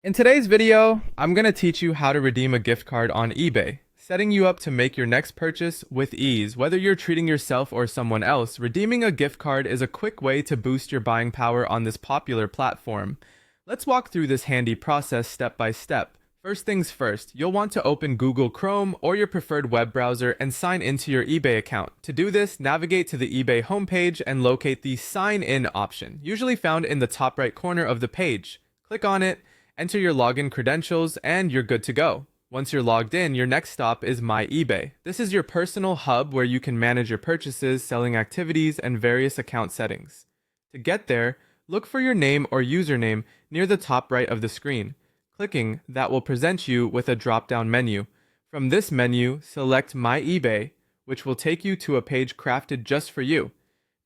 In today's video, I'm going to teach you how to redeem a gift card on eBay, setting you up to make your next purchase with ease. Whether you're treating yourself or someone else, redeeming a gift card is a quick way to boost your buying power on this popular platform. Let's walk through this handy process step by step. First things first, you'll want to open Google Chrome or your preferred web browser and sign into your eBay account. To do this, navigate to the eBay homepage and locate the Sign In option, usually found in the top right corner of the page. Click on it. Enter your login credentials, and you're good to go. Once you're logged in, your next stop is My eBay. This is your personal hub where you can manage your purchases, selling activities, and various account settings. To get there, look for your name or username near the top right of the screen. Clicking that will present you with a drop-down menu. From this menu, select My eBay, which will take you to a page crafted just for you.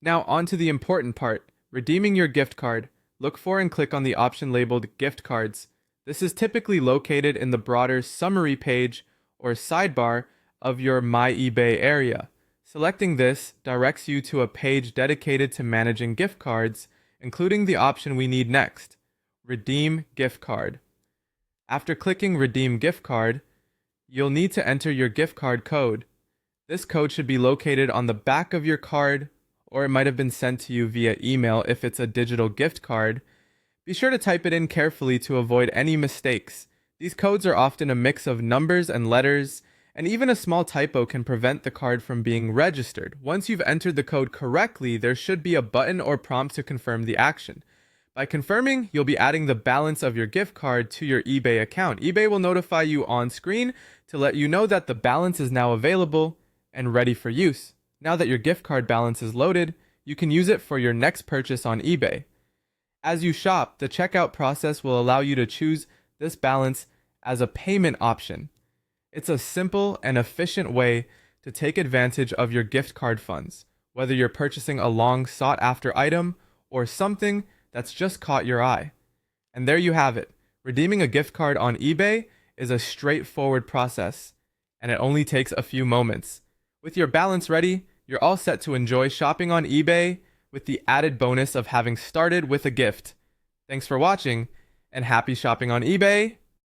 Now on to the important part, redeeming your gift card. Look for and click on the option labeled Gift Cards. This is typically located in the broader Summary page or sidebar of your My eBay area. Selecting this directs you to a page dedicated to managing gift cards, including the option we need next, Redeem Gift Card. After clicking Redeem Gift Card, you'll need to enter your gift card code. This code should be located on the back of your card, or it might have been sent to you via email if it's a digital gift card. Be sure to type it in carefully to avoid any mistakes. These codes are often a mix of numbers and letters, and even a small typo can prevent the card from being registered. Once you've entered the code correctly, there should be a button or prompt to confirm the action. By confirming, you'll be adding the balance of your gift card to your eBay account. eBay will notify you on screen to let you know that the balance is now available and ready for use. Now that your gift card balance is loaded, you can use it for your next purchase on eBay. As you shop, the checkout process will allow you to choose this balance as a payment option. It's a simple and efficient way to take advantage of your gift card funds, whether you're purchasing a long sought after item or something that's just caught your eye. And there you have it. Redeeming a gift card on eBay is a straightforward process, and it only takes a few moments. With your balance ready, you're all set to enjoy shopping on eBay with the added bonus of having started with a gift. Thanks for watching, and happy shopping on eBay!